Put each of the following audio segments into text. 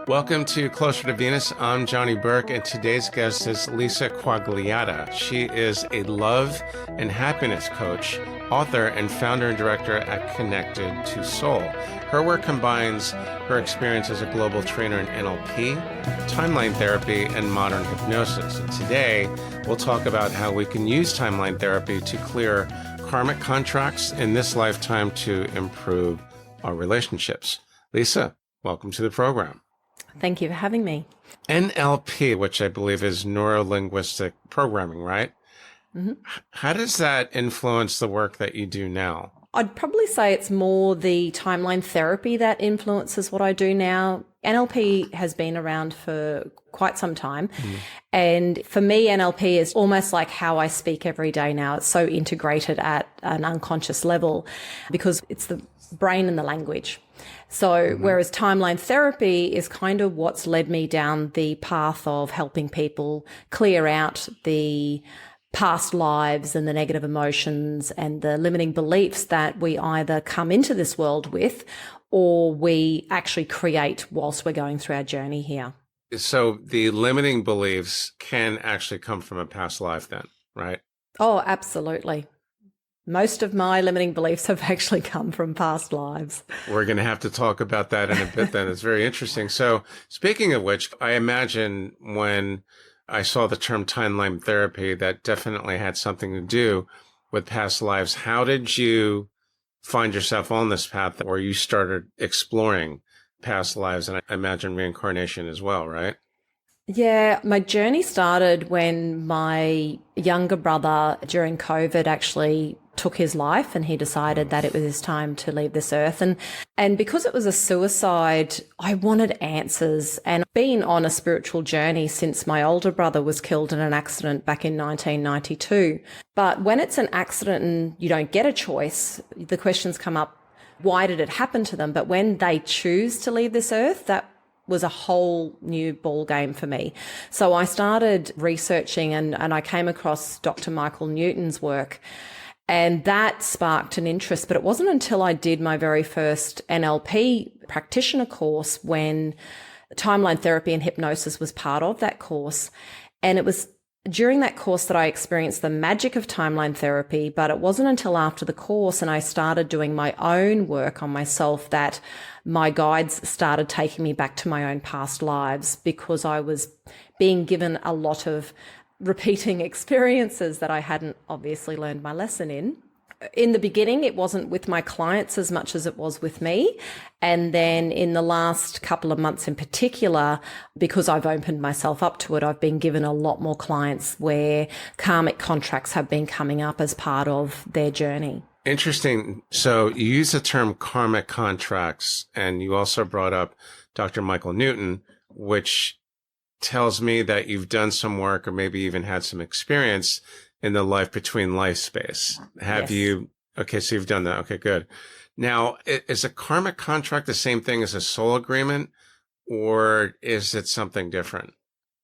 Welcome to Closer to Venus. I'm Johnny Burke, and today's guest is Leisa Quagliata. She is a love and happiness coach, author, and founder and director at Connected to Soul. Her work combines her experience as a global trainer in NLP, timeline therapy, and modern hypnosis. And today, we'll talk about how we can use timeline therapy to clear karmic contracts in this lifetime to improve our relationships. Leisa, welcome to the program. Thank you for having me. NLP, which I believe is neuro-linguistic programming, right? Mm-hmm. How does that influence the work that you do now? I'd probably say it's more the timeline therapy that influences what I do now. NLP has been around for quite some time. And for me, NLP is almost like how I speak every day now. It's so integrated at an unconscious level because it's the brain and the language. So whereas timeline therapy is kind of what's led me down the path of helping people clear out the past lives and the negative emotions and the limiting beliefs that we either come into this world with or we actually create whilst we're going through our journey here. So the limiting beliefs can actually come from a past life then, right? Oh, absolutely. Most of my limiting beliefs have actually come from past lives. We're going to have to talk about that in a bit then. It's very interesting. So speaking of which, I imagine when I saw the term timeline therapy, that definitely had something to do with past lives. How did you find yourself on this path where you started exploring past lives? And I imagine reincarnation as well, right? Yeah, my journey started when my younger brother during COVID actually took his life and he decided that it was his time to leave this earth. And because it was a suicide, I wanted answers and been on a spiritual journey since my older brother was killed in an accident back in 1992. But when it's an accident and you don't get a choice, the questions come up, why did it happen to them? But when they choose to leave this earth, that was a whole new ball game for me. So I started researching and I came across Dr. Michael Newton's work. And that sparked an interest, but it wasn't until I did my very first NLP practitioner course when timeline therapy and hypnosis was part of that course. And it was during that course that I experienced the magic of timeline therapy, but it wasn't until after the course and I started doing my own work on myself that my guides started taking me back to my own past lives because I was being given a lot of repeating experiences that I hadn't obviously learned my lesson in. In the beginning, it wasn't with my clients as much as it was with me. And then in the last couple of months in particular, because I've opened myself up to it, I've been given a lot more clients where karmic contracts have been coming up as part of their journey. Interesting. So you use the term karmic contracts, and you also brought up Dr. Michael Newton, which tells me that you've done some work or maybe even had some experience in the life between life space. Have you? Okay, so you've done that. Okay, good. Now, is a karmic contract the same thing as a soul agreement, or is it something different?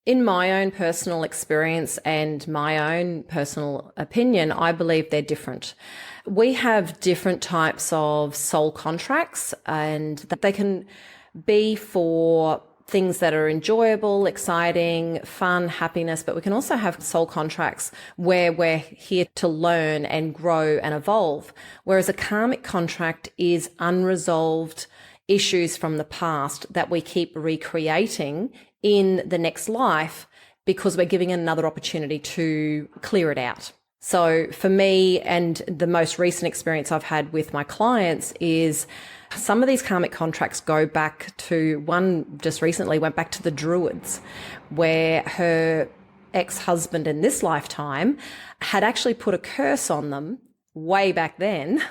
In my own personal experience and my own personal opinion, I believe they're different. We have different types of soul contracts, and that they can be for things that are enjoyable, exciting, fun, happiness, but we can also have soul contracts where we're here to learn and grow and evolve. Whereas a karmic contract is unresolved issues from the past that we keep recreating in the next life because we're giving another opportunity to clear it out. So for me, and the most recent experience I've had with my clients is some of these karmic contracts go back to, one just recently went back to the Druids, where her ex-husband in this lifetime had actually put a curse on them way back then.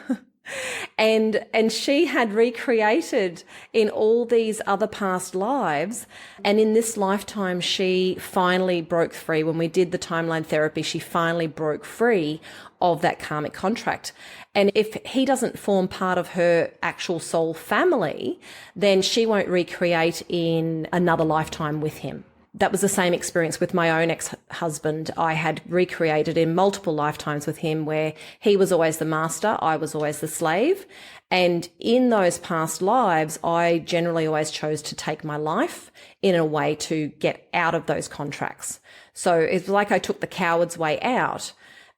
And she had recreated in all these other past lives. And in this lifetime, she finally broke free. When we did the timeline therapy, she finally broke free of that karmic contract. And if he doesn't form part of her actual soul family, then she won't recreate in another lifetime with him. that was the same experience with my own ex-husband. I had recreated in multiple lifetimes with him where he was always the master, I was always the slave. And in those past lives, I generally always chose to take my life in a way to get out of those contracts. So it's like I took the coward's way out.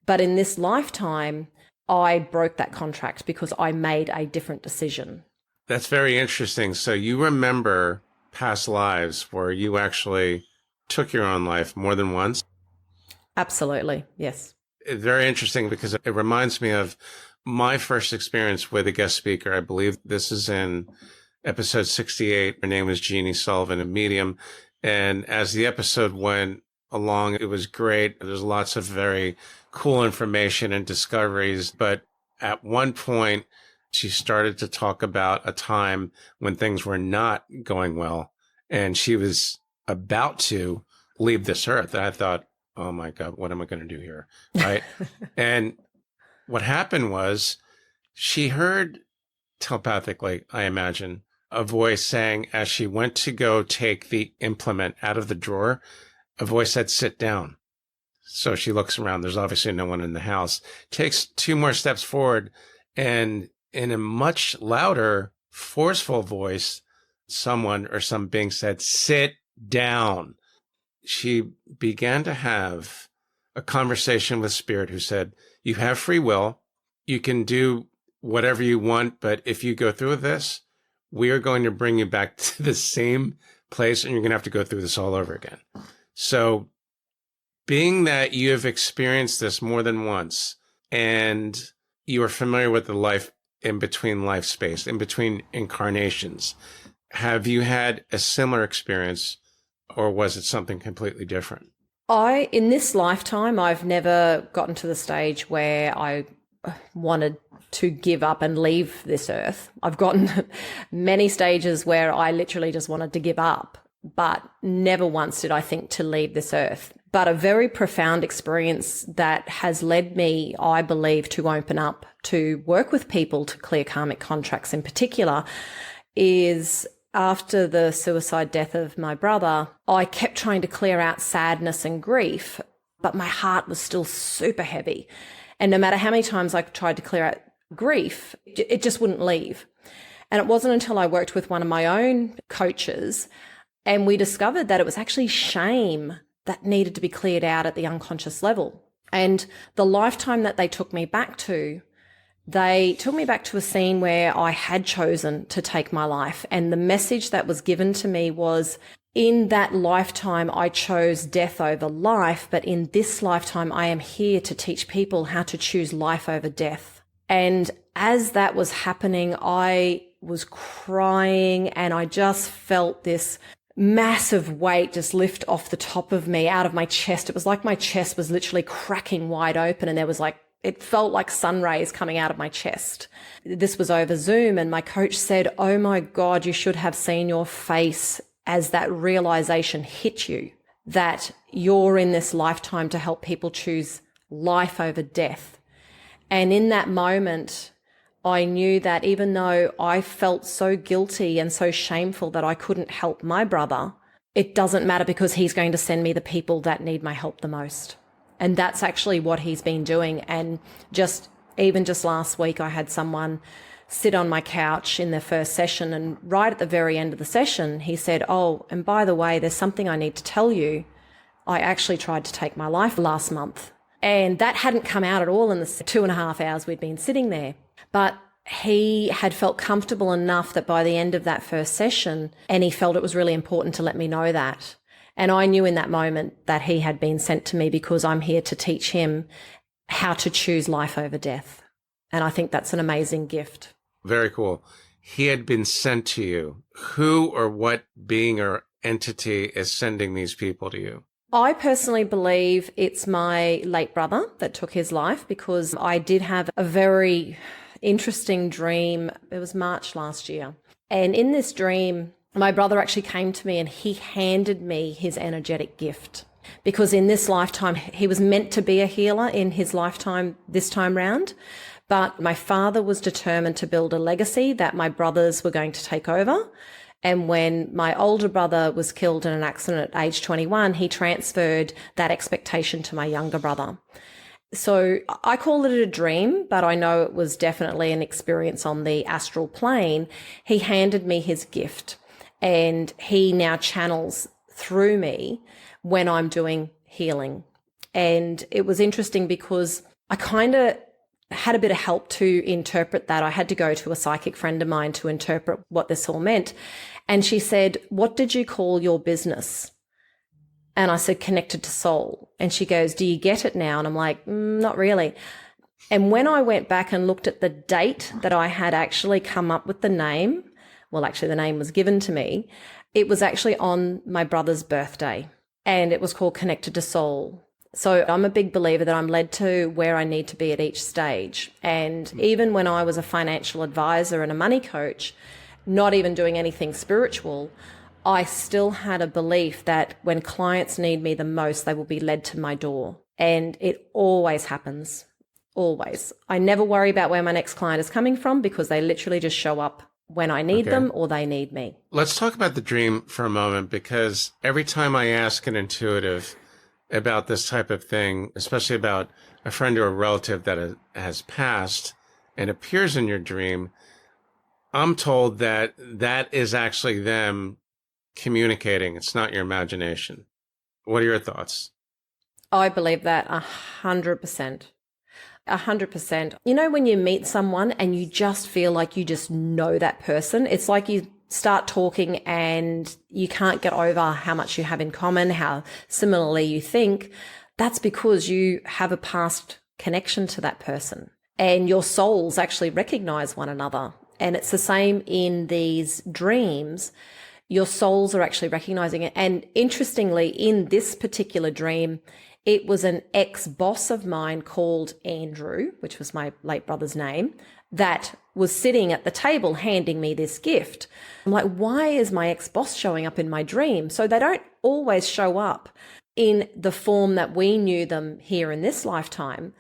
But in this lifetime, I broke that contract because I made a different decision. That's very interesting. So you remember past lives where you actually took your own life more than once? Absolutely, yes. It's very interesting because it reminds me of my first experience with a guest speaker. I believe this is in episode 68. Her name was Jeannie Sullivan, a medium. And as the episode went along, it was great. There's lots of very cool information and discoveries. But at one point, she started to talk about a time when things were not going well. And she was about to leave this earth. And I thought, oh my God, what am I going to do here? Right. And what happened was she heard telepathically, I imagine, a voice saying, as she went to go take the implement out of the drawer, a voice said, sit down. So she looks around. There's obviously no one in the house, takes 2 more steps forward, and in a much louder, forceful voice, someone or some being said, sit down. She began to have a conversation with Spirit, who said, you have free will. You can do whatever you want. But if you go through with this, we are going to bring you back to the same place, and you're going to have to go through this all over again. So being that you have experienced this more than once, and you are familiar with the life in between life space, in between incarnations, have you had a similar experience, or was it something completely different? In this lifetime, I've never gotten to the stage where I wanted to give up and leave this earth. I've gotten many stages where I literally just wanted to give up, but never once did I think to leave this earth. But a very profound experience that has led me, I believe, to open up to work with people to clear karmic contracts in particular is after the suicide death of my brother. I kept trying to clear out sadness and grief, but my heart was still super heavy. And no matter how many times I tried to clear out grief, it just wouldn't leave. And it wasn't until I worked with one of my own coaches and we discovered that it was actually shame that needed to be cleared out at the unconscious level. And the lifetime that they took me back to, they took me back to a scene where I had chosen to take my life. And the message that was given to me was, in that lifetime, I chose death over life, but in this lifetime, I am here to teach people how to choose life over death. And as that was happening, I was crying and I just felt this massive weight just lift off the top of me, out of my chest. It was like my chest was literally cracking wide open, and there was it felt like sun rays coming out of my chest. This was over Zoom, and my coach said, oh my God, you should have seen your face as that realization hit you, that you're in this lifetime to help people choose life over death. And in that moment, I knew that even though I felt so guilty and so shameful that I couldn't help my brother, it doesn't matter, because he's going to send me the people that need my help the most. And that's actually what he's been doing. And just last week, I had someone sit on my couch in their first session, and right at the very end of the session, he said, oh, and by the way, there's something I need to tell you. I actually tried to take my life last month. And that hadn't come out at all in the 2.5 hours we'd been sitting there. But he had felt comfortable enough that by the end of that first session, and he felt it was really important to let me know that. And I knew in that moment that he had been sent to me because I'm here to teach him how to choose life over death. And I think that's an amazing gift. Very cool. He had been sent to you. Who or what being or entity is sending these people to you? I personally believe it's my late brother that took his life, because I did have a very interesting dream. It was March last year. And in this dream, my brother actually came to me and he handed me his energetic gift, because in this lifetime, he was meant to be a healer in his lifetime this time round. But my father was determined to build a legacy that my brothers were going to take over. And when my older brother was killed in an accident at age 21, he transferred that expectation to my younger brother. So I call it a dream, but I know it was definitely an experience on the astral plane. He handed me his gift, and he now channels through me when I'm doing healing. And it was interesting because I kind of had a bit of help to interpret that. I had to go to a psychic friend of mine to interpret what this all meant. And she said, "What did you call your business?" And I said, "Connected to soul." And she goes, "Do you get it now?" And I'm like, "Not really." And when I went back and looked at the date that I had actually come up with the name, well, actually the name was given to me, it was actually on my brother's birthday, and it was called Connected to Soul. So I'm a big believer that I'm led to where I need to be at each stage. And even when I was a financial advisor and a money coach, not even doing anything spiritual, I still had a belief that when clients need me the most, they will be led to my door. And it always happens. Always. I never worry about where my next client is coming from because they literally just show up when I need them or they need me. Let's talk about the dream for a moment, because every time I ask an intuitive about this type of thing, especially about a friend or a relative that has passed and appears in your dream, I'm told that that is actually them communicating. It's not your imagination. What are your thoughts? I believe that 100%. 100%. You know, when you meet someone and you just feel like you just know that person, it's like you start talking and you can't get over how much you have in common, how similarly you think. That's because you have a past connection to that person and your souls actually recognize one another. And it's the same in these dreams. Your souls are actually recognizing it. And interestingly, in this particular dream, it was an ex-boss of mine called Andrew, which was my late brother's name, that was sitting at the table handing me this gift. I'm like, why is my ex-boss showing up in my dream? So they don't always show up in the form that we knew them here in this lifetime.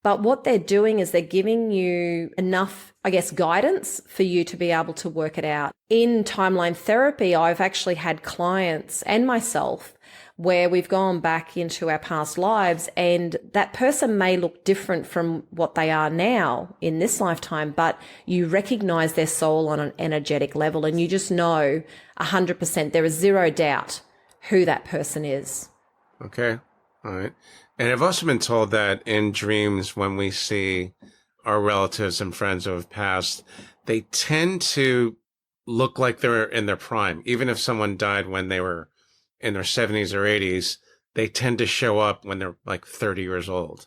But what they're doing is they're giving you enough, I guess, guidance for you to be able to work it out. In timeline therapy, I've actually had clients and myself where we've gone back into our past lives, and that person may look different from what they are now in this lifetime, but you recognize their soul on an energetic level, and you just know 100%, there is zero doubt who that person is. Okay. All right. And I've also been told that in dreams, when we see our relatives and friends who have passed, they tend to look like they're in their prime. Even if someone died when they were in their 70s or 80s, they tend to show up when they're like 30 years old.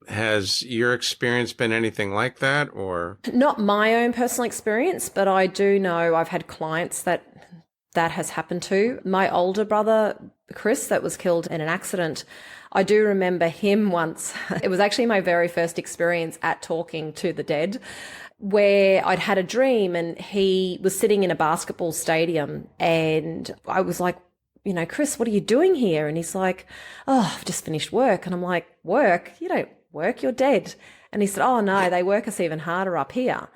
Has your experience been anything like that, or? Not my own personal experience, but I do know I've had clients that has happened to. My older brother, Chris, that was killed in an accident, I do remember him once. It was actually my very first experience at talking to the dead, where I'd had a dream and he was sitting in a basketball stadium, and I was like, you know, "Chris, what are you doing here?" And he's like, "Oh, I've just finished work." And I'm like, "Work? You don't work, you're dead." And he said, "Oh no, they work us even harder up here."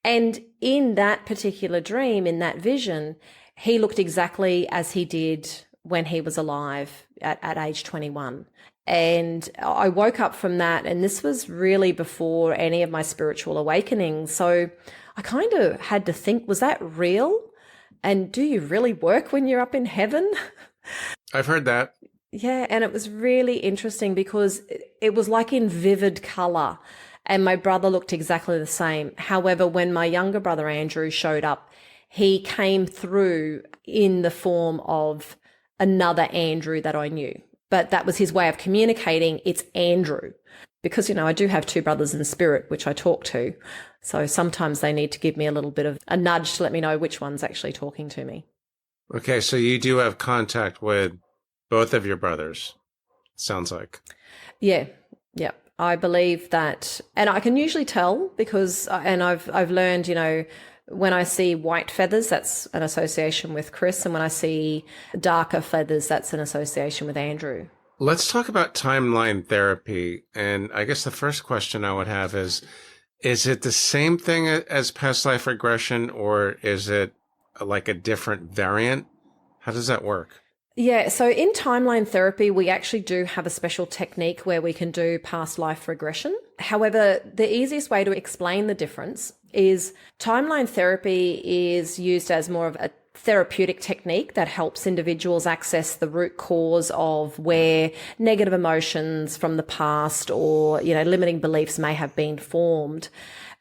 And in that particular dream, in that vision, he looked exactly as he did when he was alive at age 21. And I woke up from that, and this was really before any of my spiritual awakenings. So I kind of had to think, was that real? And do you really work when you're up in heaven? I've heard that. Yeah, and it was really interesting because it was like in vivid color, and my brother looked exactly the same. However, when my younger brother Andrew showed up, he came through in the form of another Andrew that I knew. But that was his way of communicating, it's Andrew. Because, you know, I do have two brothers in spirit, which I talk to. So sometimes they need to give me a little bit of a nudge to let me know which one's actually talking to me. Okay, so you do have contact with both of your brothers, sounds like. Yeah. I believe that, and I can usually tell because, and I've learned, you know, when I see white feathers, that's an association with Chris. And when I see darker feathers, that's an association with Andrew. Let's talk about timeline therapy. And I guess the first question I would have is it the same thing as past life regression, or is it like a different variant? How does that work? Yeah, so in timeline therapy, we actually do have a special technique where we can do past life regression. However, the easiest way to explain the difference is timeline therapy is used as more of a therapeutic technique that helps individuals access the root cause of where negative emotions from the past or, limiting beliefs may have been formed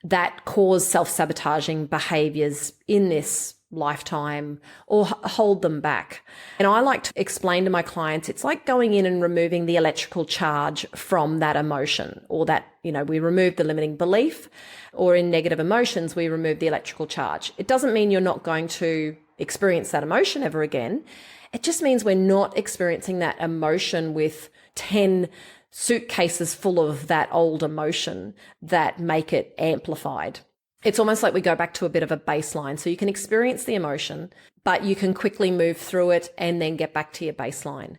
that cause self-sabotaging behaviors in this lifetime or hold them back. And I like to explain to my clients, it's like going in and removing the electrical charge from that emotion, or that, we remove the limiting belief, or in negative emotions, we remove the electrical charge. It doesn't mean you're not going to experience that emotion ever again. It just means we're not experiencing that emotion with 10 suitcases full of that old emotion that make it amplified. It's almost like we go back to a bit of a baseline. So you can experience the emotion, but you can quickly move through it and then get back to your baseline.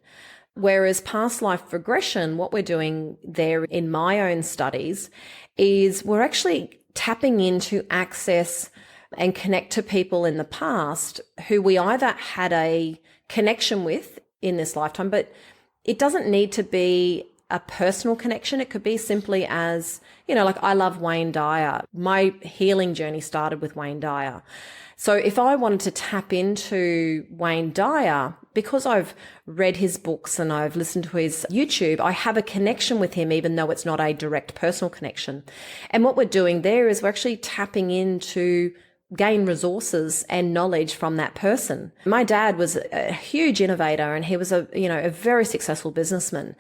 Whereas past life regression, what we're doing there in my own studies is we're actually tapping into access and connect to people in the past who we either had a connection with in this lifetime, but it doesn't need to be a personal connection. It could be simply as, like I love Wayne Dyer. My healing journey started with Wayne Dyer. So if I wanted to tap into Wayne Dyer, because I've read his books and I've listened to his YouTube, I have a connection with him, even though it's not a direct personal connection. And what we're doing there is we're actually tapping into gain resources and knowledge from that person. My dad was a huge innovator and he was a very successful businessman.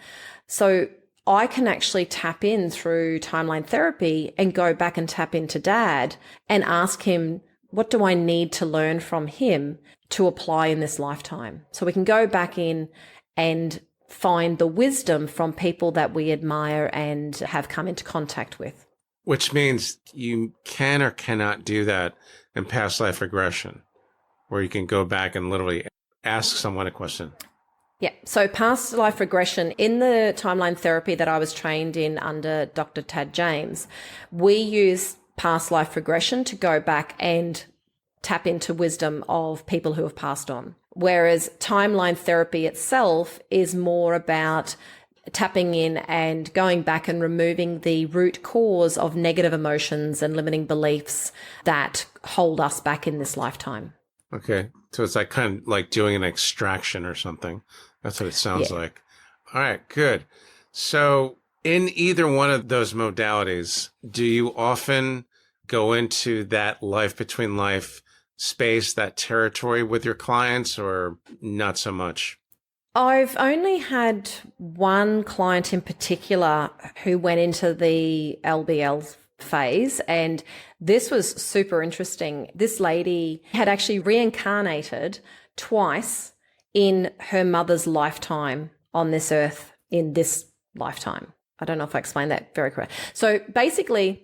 So I can actually tap in through timeline therapy and go back and tap into Dad and ask him, what do I need to learn from him to apply in this lifetime? So we can go back in and find the wisdom from people that we admire and have come into contact with. Which means you can or cannot do that in past life regression, where you can go back and literally ask someone a question. Yeah. So past life regression in the timeline therapy that I was trained in under Dr. Tad James, we use past life regression to go back and tap into wisdom of people who have passed on. Whereas timeline therapy itself is more about tapping in and going back and removing the root cause of negative emotions and limiting beliefs that hold us back in this lifetime. Okay. So it's like kind of like doing an extraction or something. That's what it sounds like. All right, good. So in either one of those modalities, do you often go into that life between life space, that territory with your clients, or not so much? I've only had one client in particular who went into the LBL phase, and this was super interesting. This lady had actually reincarnated twice in her mother's lifetime on this earth in this lifetime. I don't know if I explained that very correct. So basically,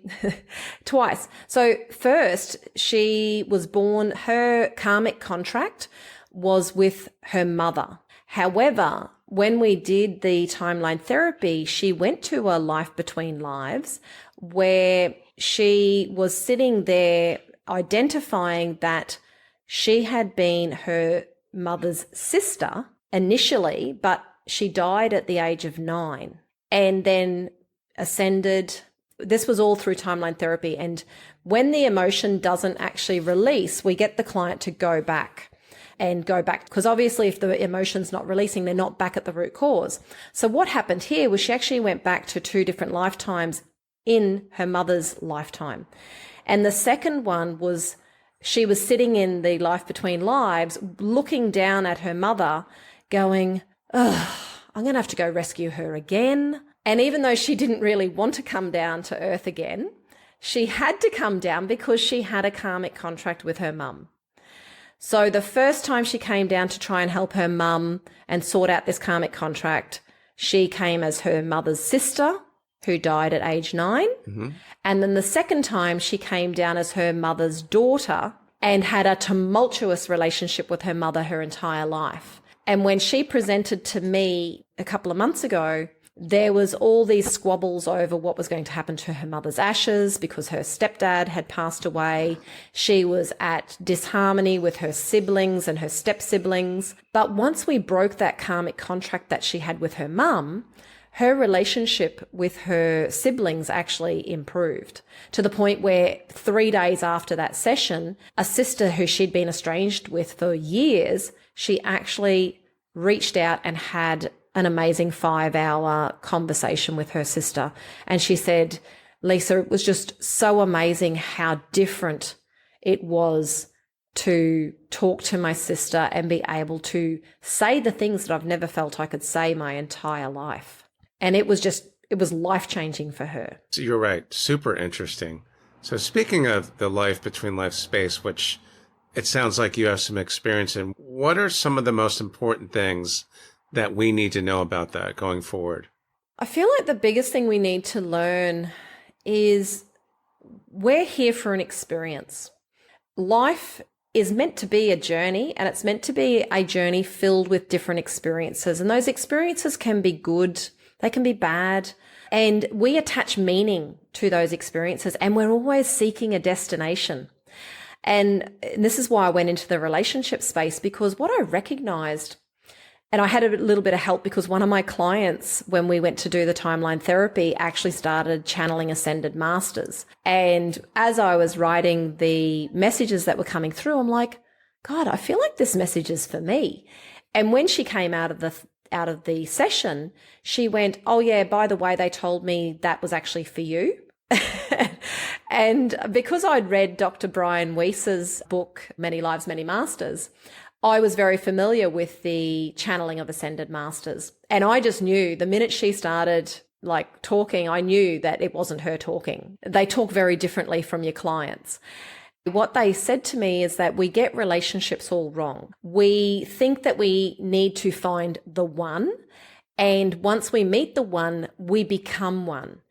twice. So first, she was born, her karmic contract was with her mother. However, when we did the timeline therapy, she went to a life between lives where she was sitting there identifying that she had been her mother's sister initially, but she died at the age of 9 and then ascended. This was all through timeline therapy. And when the emotion doesn't actually release, we get the client to go back. Because obviously if the emotion's not releasing, they're not back at the root cause. So what happened here was she actually went back to 2 different lifetimes in her mother's lifetime. And the second one was she was sitting in the life between lives, looking down at her mother, going, "Ugh, I'm going to have to go rescue her again." And even though she didn't really want to come down to earth again, she had to come down because she had a karmic contract with her mum. So the first time she came down to try and help her mum and sort out this karmic contract, she came as her mother's sister who died at age 9. Mm-hmm. And then the second time she came down as her mother's daughter and had a tumultuous relationship with her mother her entire life. And when she presented to me a couple of months ago, There was all these squabbles over what was going to happen to her mother's ashes because her stepdad had passed away. She was at disharmony with her siblings and her step-siblings. But once we broke that karmic contract that she had with her mum, her relationship with her siblings actually improved to the point where 3 days after that session, a sister who she'd been estranged with for years, she actually reached out and had an amazing 5-hour conversation with her sister. And she said, Leisa, it was just so amazing how different it was to talk to my sister and be able to say the things that I've never felt I could say my entire life. And it was life-changing for her. So you're right. Super interesting. So speaking of the life between life space, which it sounds like you have some experience in, what are some of the most important things that we need to know about that going forward? I feel like the biggest thing we need to learn is we're here for an experience. Life is meant to be a journey, and it's meant to be a journey filled with different experiences. And those experiences can be good, they can be bad, and we attach meaning to those experiences, and we're always seeking a destination. And this is why I went into the relationship space, because what I recognized, and I had a little bit of help because one of my clients, when we went to do the timeline therapy, actually started channeling ascended masters. And as I was writing the messages that were coming through, I'm like, God, I feel like this message is for me. And when she came out of the session, she went, oh yeah, by the way, they told me that was actually for you. And because I'd read Dr. Brian Weiss's book, Many Lives, Many Masters, I was very familiar with the channeling of ascended masters. And I just knew the minute she started talking, I knew that it wasn't her talking. They talk very differently from your clients. What they said to me is that we get relationships all wrong. We think that we need to find the one. And once we meet the one, we become one.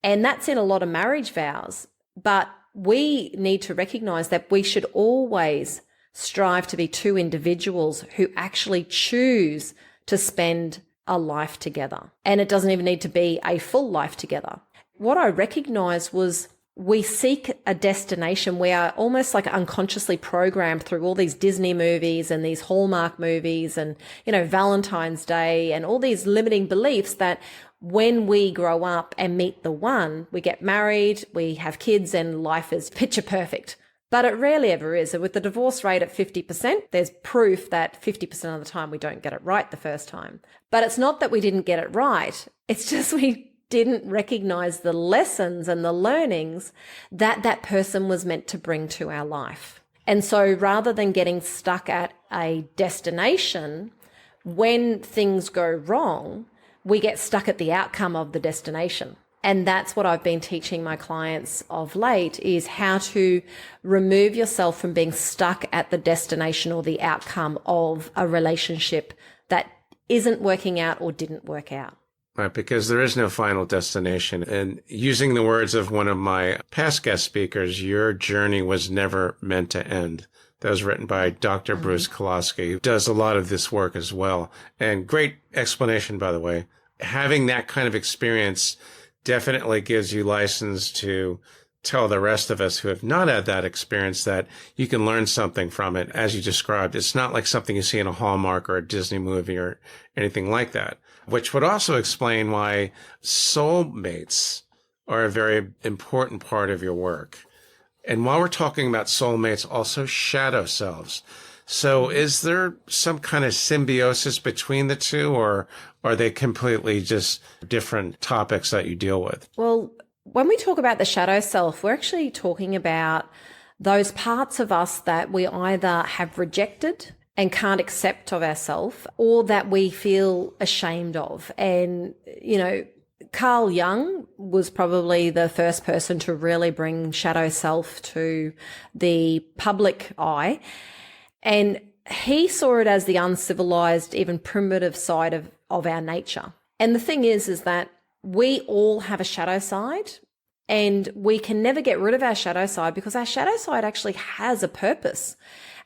And that's in a lot of marriage vows. But we need to recognize that we should always strive to be two individuals who actually choose to spend a life together. And it doesn't even need to be a full life together. What I recognized was we seek a destination. We are almost like unconsciously programmed through all these Disney movies and these Hallmark movies and, Valentine's Day and all these limiting beliefs that when we grow up and meet the one, we get married, we have kids, and life is picture perfect. But it rarely ever is. And with the divorce rate at 50%, there's proof that 50% of the time we don't get it right the first time. But it's not that we didn't get it right. It's just we didn't recognize the lessons and the learnings that that person was meant to bring to our life. And so rather than getting stuck at a destination, when things go wrong, we get stuck at the outcome of the destination. And that's what I've been teaching my clients of late, is how to remove yourself from being stuck at the destination or the outcome of a relationship that isn't working out or didn't work out. Right, because there is no final destination. And using the words of one of my past guest speakers, your journey was never meant to end. That was written by Dr. Bruce Koloski, who does a lot of this work as well. And great explanation, by the way. Having that kind of experience definitely gives you license to tell the rest of us who have not had that experience that you can learn something from it. As you described, it's not like something you see in a Hallmark or a Disney movie or anything like that, which would also explain why soulmates are a very important part of your work. And while we're talking about soulmates, also shadow selves. So is there some kind of symbiosis between the two, or are they completely just different topics that you deal with? Well, when we talk about the shadow self, we're actually talking about those parts of us that we either have rejected and can't accept of ourselves, or that we feel ashamed of. And, Carl Jung was probably the first person to really bring shadow self to the public eye. And he saw it as the uncivilized, even primitive side of our nature. And the thing is that we all have a shadow side, and we can never get rid of our shadow side because our shadow side actually has a purpose.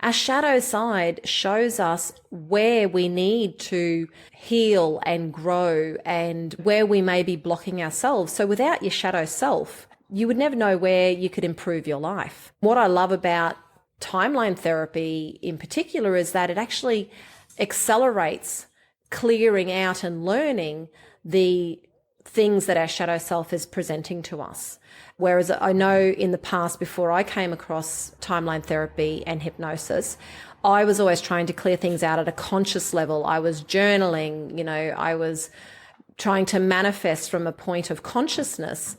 Our shadow side shows us where we need to heal and grow and where we may be blocking ourselves. So without your shadow self, you would never know where you could improve your life. What I love about timeline therapy in particular is that it actually accelerates clearing out and learning the things that our shadow self is presenting to us. Whereas I know in the past, before I came across timeline therapy and hypnosis, I was always trying to clear things out at a conscious level. I was journaling, I was trying to manifest from a point of consciousness.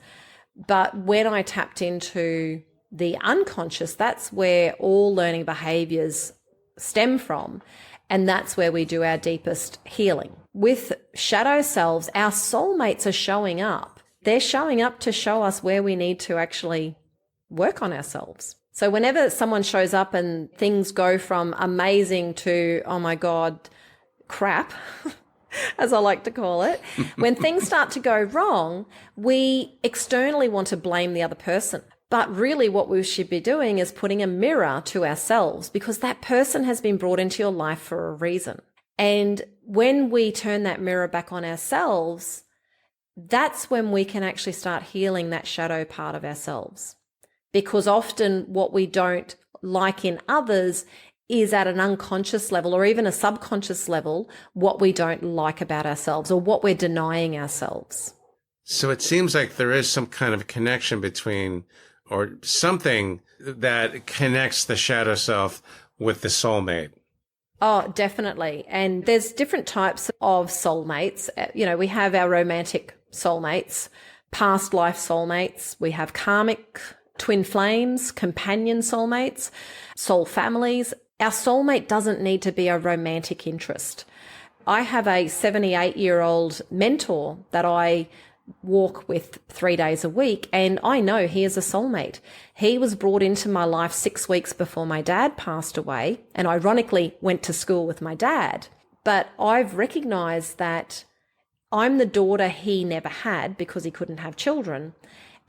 But when I tapped into the unconscious, that's where all learning behaviors stem from. And that's where we do our deepest healing. With shadow selves, our soulmates are showing up. They're showing up to show us where we need to actually work on ourselves. So whenever someone shows up and things go from amazing to, oh my God, crap, as I like to call it, when things start to go wrong, we externally want to blame the other person. But really what we should be doing is putting a mirror to ourselves, because that person has been brought into your life for a reason. And when we turn that mirror back on ourselves, that's when we can actually start healing that shadow part of ourselves. Because often what we don't like in others is at an unconscious level or even a subconscious level, what we don't like about ourselves or what we're denying ourselves. So it seems like there is some kind of connection between, or something that connects the shadow self with the soulmate. Oh, definitely. And there's different types of soulmates. We have our romantic soulmates, past life soulmates. We have karmic, twin flames, companion soulmates, soul families. Our soulmate doesn't need to be a romantic interest. I have a 78-year-old mentor that I walk with 3 days a week, and I know he is a soulmate. He was brought into my life 6 weeks before my dad passed away, and ironically went to school with my dad. But I've recognized that I'm the daughter he never had because he couldn't have children.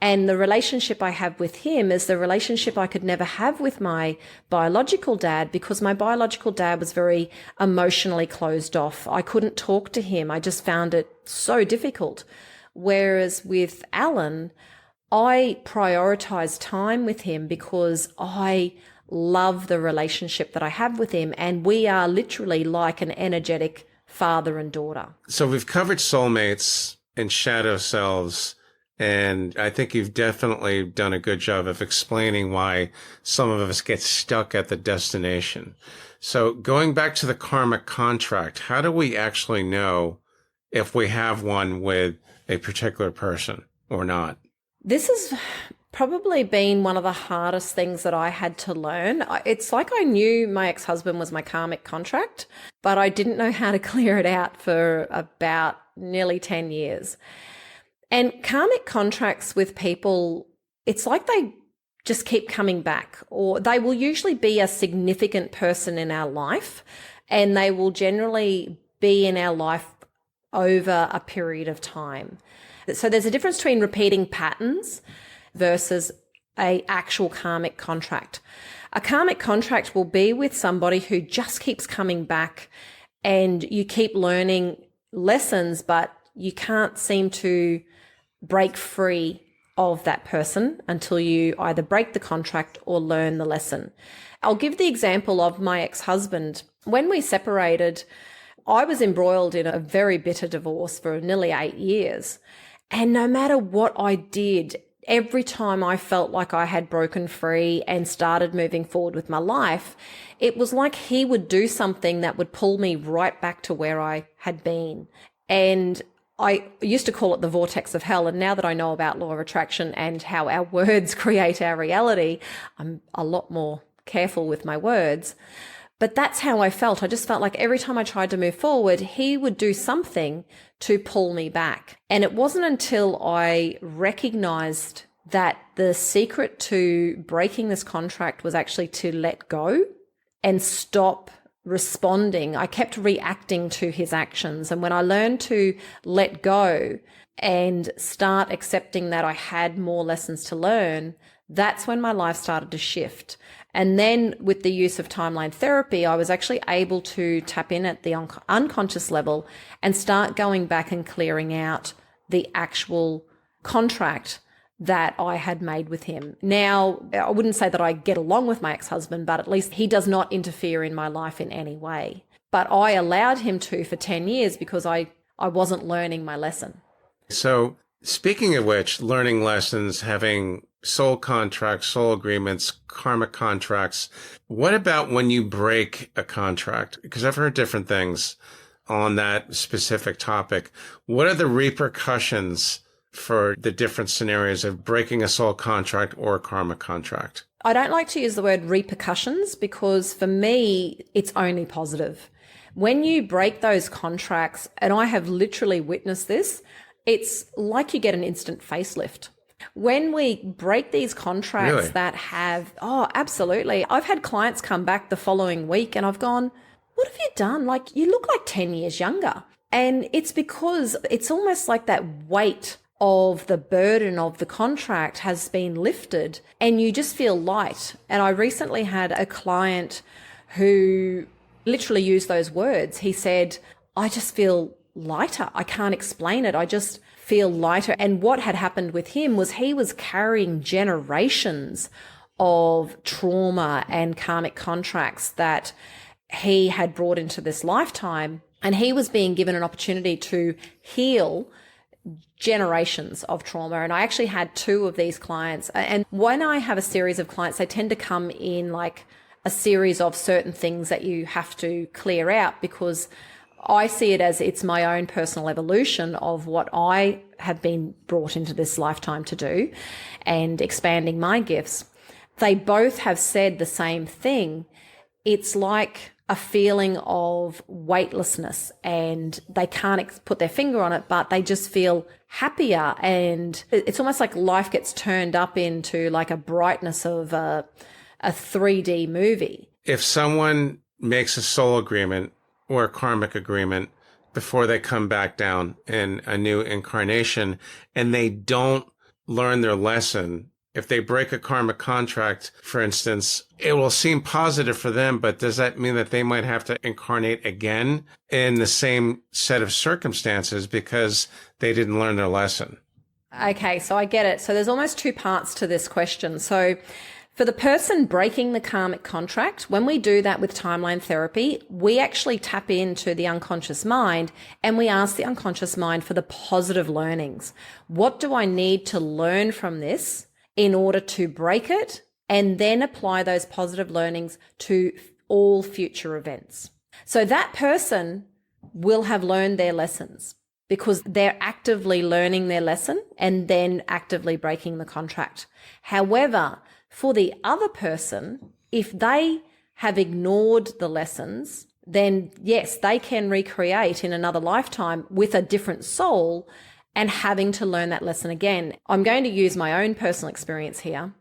And the relationship I have with him is the relationship I could never have with my biological dad, because my biological dad was very emotionally closed off. I couldn't talk to him. I just found it so difficult. Whereas with Alan, I prioritize time with him because I love the relationship that I have with him. And we are literally like an energetic father and daughter. So we've covered soulmates and shadow selves. And I think you've definitely done a good job of explaining why some of us get stuck at the destination. So going back to the karmic contract, how do we actually know if we have one with a particular person or not? This has probably been one of the hardest things that I had to learn. It's like I knew my ex-husband was my karmic contract, but I didn't know how to clear it out for about nearly 10 years. And karmic contracts with people, it's like they just keep coming back, or they will usually be a significant person in our life, and they will generally be in our life over a period of time. So there's a difference between repeating patterns versus a actual karmic contract. A karmic contract will be with somebody who just keeps coming back, and you keep learning lessons, but you can't seem to break free of that person until you either break the contract or learn the lesson. I'll give the example of my ex-husband. When we separated, I was embroiled in a very bitter divorce for nearly 8 years. And no matter what I did, every time I felt like I had broken free and started moving forward with my life, it was like he would do something that would pull me right back to where I had been. And I used to call it the vortex of hell. And now that I know about law of attraction and how our words create our reality, I'm a lot more careful with my words. But that's how I felt. I just felt like every time I tried to move forward, he would do something to pull me back. And it wasn't until I recognized that the secret to breaking this contract was actually to let go and stop responding. I kept reacting to his actions. And when I learned to let go and start accepting that I had more lessons to learn, that's when my life started to shift. And then with the use of timeline therapy, I was actually able to tap in at the unconscious level and start going back and clearing out the actual contract that I had made with him. Now, I wouldn't say that I get along with my ex-husband, but at least he does not interfere in my life in any way. But I allowed him to for 10 years because I wasn't learning my lesson. So speaking of which, learning lessons, having soul contracts, soul agreements, karmic contracts, what about when you break a contract? Because I've heard different things on that specific topic. What are the repercussions for the different scenarios of breaking a soul contract or a karmic contract? I don't like to use the word repercussions because for me, it's only positive. When you break those contracts, and I have literally witnessed this, it's like you get an instant facelift. When we break these contracts Really? that have, oh, absolutely. I've had clients come back the following week and I've gone, what have you done? Like, you look like 10 years younger. And it's because it's almost like that weight of the burden of the contract has been lifted and you just feel light. And I recently had a client who literally used those words. He said, I just feel lighter. I can't explain it. I just feel lighter. And what had happened with him was he was carrying generations of trauma and karmic contracts that he had brought into this lifetime. And he was being given an opportunity to heal generations of trauma. And I actually had 2 of these clients. And when I have a series of clients, they tend to come in like a series of certain things that you have to clear out, because I see it as it's my own personal evolution of what I have been brought into this lifetime to do and expanding my gifts. They both have said the same thing. It's like a feeling of weightlessness, and they can't put their finger on it, but they just feel happier. And it's almost like life gets turned up into like a brightness of a 3D movie. If someone makes a soul agreement or a karmic agreement before they come back down in a new incarnation and they don't learn their lesson, if they break a karmic contract, for instance, it will seem positive for them, but does that mean that they might have to incarnate again in the same set of circumstances because they didn't learn their lesson? Okay, so I get it. So there's almost 2 parts to this question. So for the person breaking the karmic contract, when we do that with timeline therapy, we actually tap into the unconscious mind and we ask the unconscious mind for the positive learnings. What do I need to learn from this in order to break it, and then apply those positive learnings to all future events? So that person will have learned their lessons because they're actively learning their lesson and then actively breaking the contract. However, for the other person, if they have ignored the lessons, then yes, they can recreate in another lifetime with a different soul and having to learn that lesson again. I'm going to use my own personal experience here.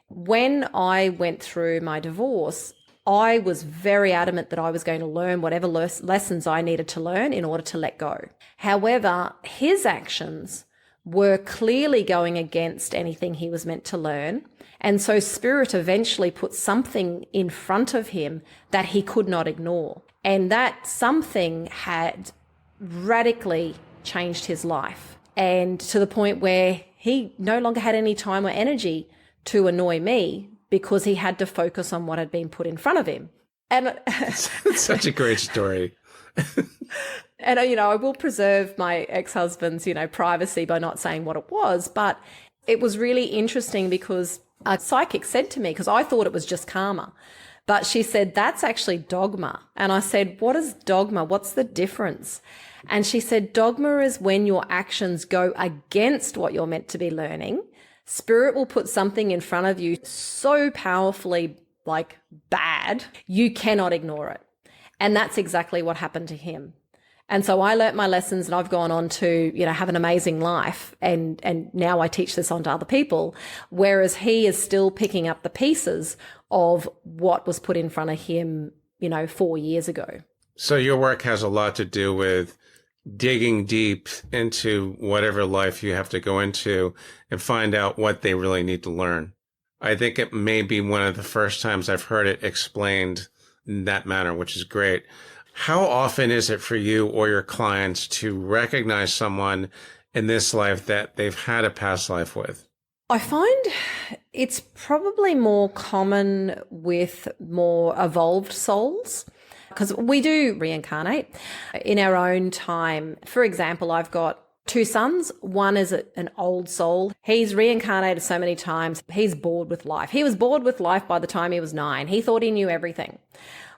When I went through my divorce, I was very adamant that I was going to learn whatever lessons I needed to learn in order to let go. However, his actions were clearly going against anything he was meant to learn. And so Spirit eventually put something in front of him that he could not ignore. And that something had radically changed his life. And to the point where he no longer had any time or energy to annoy me because he had to focus on what had been put in front of him. And It's such a great story. And, I will preserve my ex-husband's, privacy by not saying what it was. But it was really interesting because a psychic said to me, because I thought it was just karma, but she said, that's actually dogma. And I said, what is dogma? What's the difference? And she said, dogma is when your actions go against what you're meant to be learning. Spirit will put something in front of you so powerfully, like bad, you cannot ignore it. And that's exactly what happened to him. And so I learnt my lessons and I've gone on to, have an amazing life. And now I teach this on to other people, whereas he is still picking up the pieces of what was put in front of him, 4 years ago. So your work has a lot to do with digging deep into whatever life you have to go into and find out what they really need to learn. I think it may be one of the first times I've heard it explained in that manner, which is great. How often is it for you or your clients to recognize someone in this life that they've had a past life with? I find it's probably more common with more evolved souls, because we do reincarnate in our own time. For example, I've got two sons. One is an old soul. He's reincarnated so many times. He's bored with life. He was bored with life by the time he was 9. He thought he knew everything.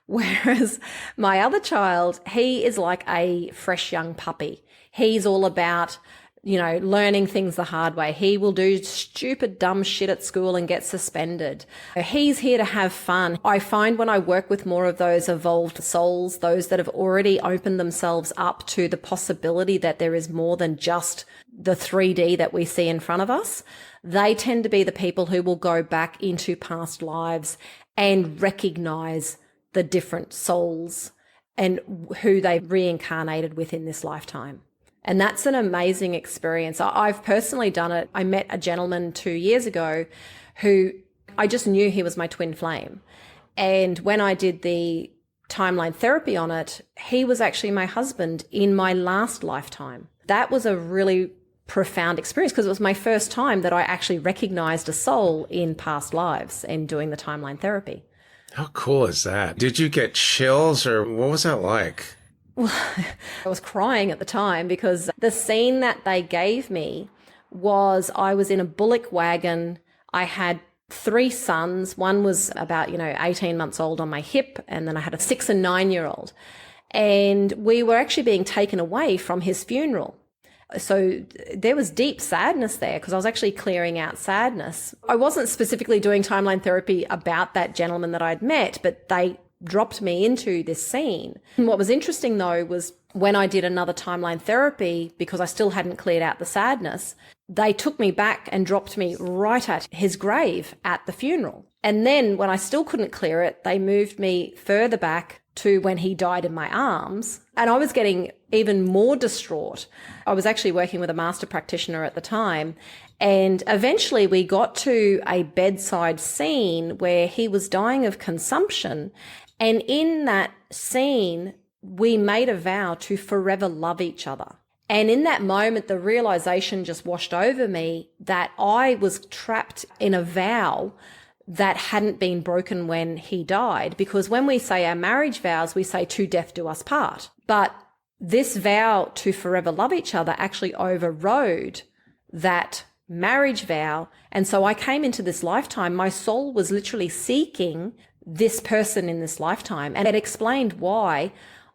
Whereas my other child, he is like a fresh young puppy. He's all about, learning things the hard way. He will do stupid, dumb shit at school and get suspended. He's here to have fun. I find when I work with more of those evolved souls, those that have already opened themselves up to the possibility that there is more than just the 3D that we see in front of us, they tend to be the people who will go back into past lives and recognize the different souls and who they've reincarnated with in this lifetime. And that's an amazing experience. I've personally done it. I met a gentleman 2 years ago who I just knew he was my twin flame. And when I did the timeline therapy on it, he was actually my husband in my last lifetime. That was a really profound experience because it was my first time that I actually recognized a soul in past lives and doing the timeline therapy. How cool is that? Did you get chills or what was that like? Well, I was crying at the time because the scene that they gave me was I was in a bullock wagon. I had 3 sons. One was about, 18 months old on my hip. And then I had a 6 and 9-year-old. And we were actually being taken away from his funeral. So there was deep sadness there because I was actually clearing out sadness. I wasn't specifically doing timeline therapy about that gentleman that I'd met, but they dropped me into this scene. And what was interesting though was when I did another timeline therapy, because I still hadn't cleared out the sadness, they took me back and dropped me right at his grave at the funeral. And then when I still couldn't clear it, they moved me further back to when he died in my arms. And I was getting even more distraught. I was actually working with a master practitioner at the time. And eventually we got to a bedside scene where he was dying of consumption. And in that scene, we made a vow to forever love each other. And in that moment, the realization just washed over me that I was trapped in a vow that hadn't been broken when he died. Because when we say our marriage vows, we say to death do us part. But this vow to forever love each other actually overrode that marriage vow. And so I came into this lifetime, my soul was literally seeking this person in this lifetime. And it explained why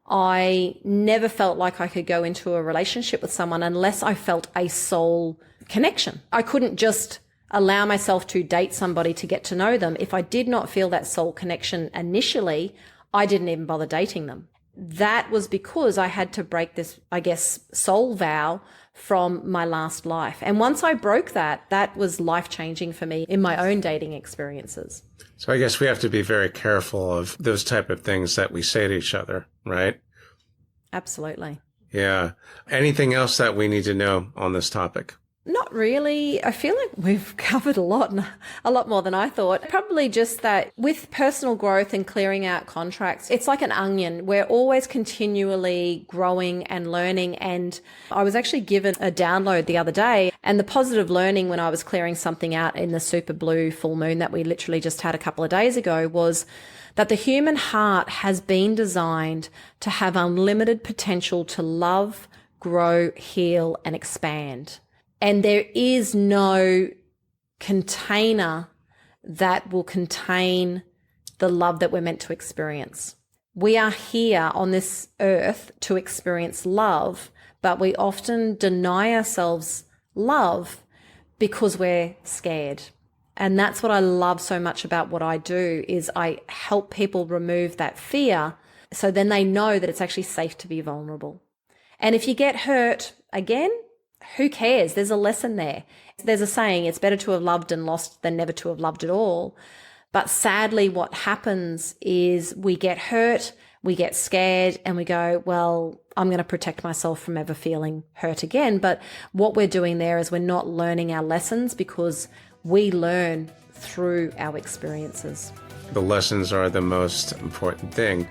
I never felt like I could go into a relationship with someone unless I felt a soul connection. I couldn't just allow myself to date somebody to get to know them. If I did not feel that soul connection initially, I didn't even bother dating them. That was because I had to break this, soul vow from my last life. And once I broke that, that was life-changing for me in my own dating experiences. So I guess we have to be very careful of those type of things that we say to each other, right? Absolutely. Yeah. Anything else that we need to know on this topic? Not really. I feel like we've covered a lot more than I thought. Probably just that with personal growth and clearing out contracts, it's like an onion. We're always continually growing and learning. And I was actually given a download the other day, and the positive learning when I was clearing something out in the super blue full moon that we literally just had a couple of days ago was that the human heart has been designed to have unlimited potential to love, grow, heal, and expand. And there is no container that will contain the love that we're meant to experience. We are here on this earth to experience love, but we often deny ourselves love because we're scared. And that's what I love so much about what I do is I help people remove that fear so then they know that it's actually safe to be vulnerable. And if you get hurt again, who cares? There's a lesson there. There's a saying, it's better to have loved and lost than never to have loved at all. But sadly, what happens is we get hurt, we get scared, and we go, well, I'm going to protect myself from ever feeling hurt again. But what we're doing there is we're not learning our lessons because we learn through our experiences. The lessons are the most important thing.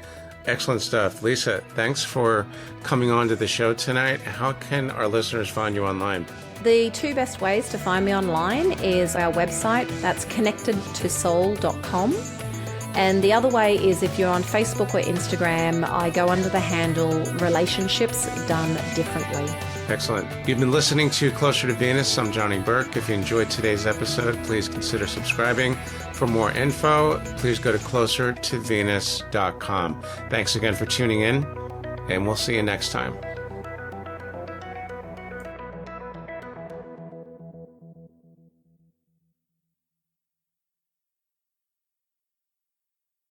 Excellent stuff. Leisa, thanks for coming on to the show tonight. How can our listeners find you online? The two best ways to find me online is our website, that's connectedtosoul.com. And the other way is if you're on Facebook or Instagram, I go under the handle Relationships Done Differently. Excellent. You've been listening to Closer to Venus. I'm Johnny Burke. If you enjoyed today's episode, please consider subscribing. For more info, please go to closertovenus.com. Thanks again for tuning in, and we'll see you next time.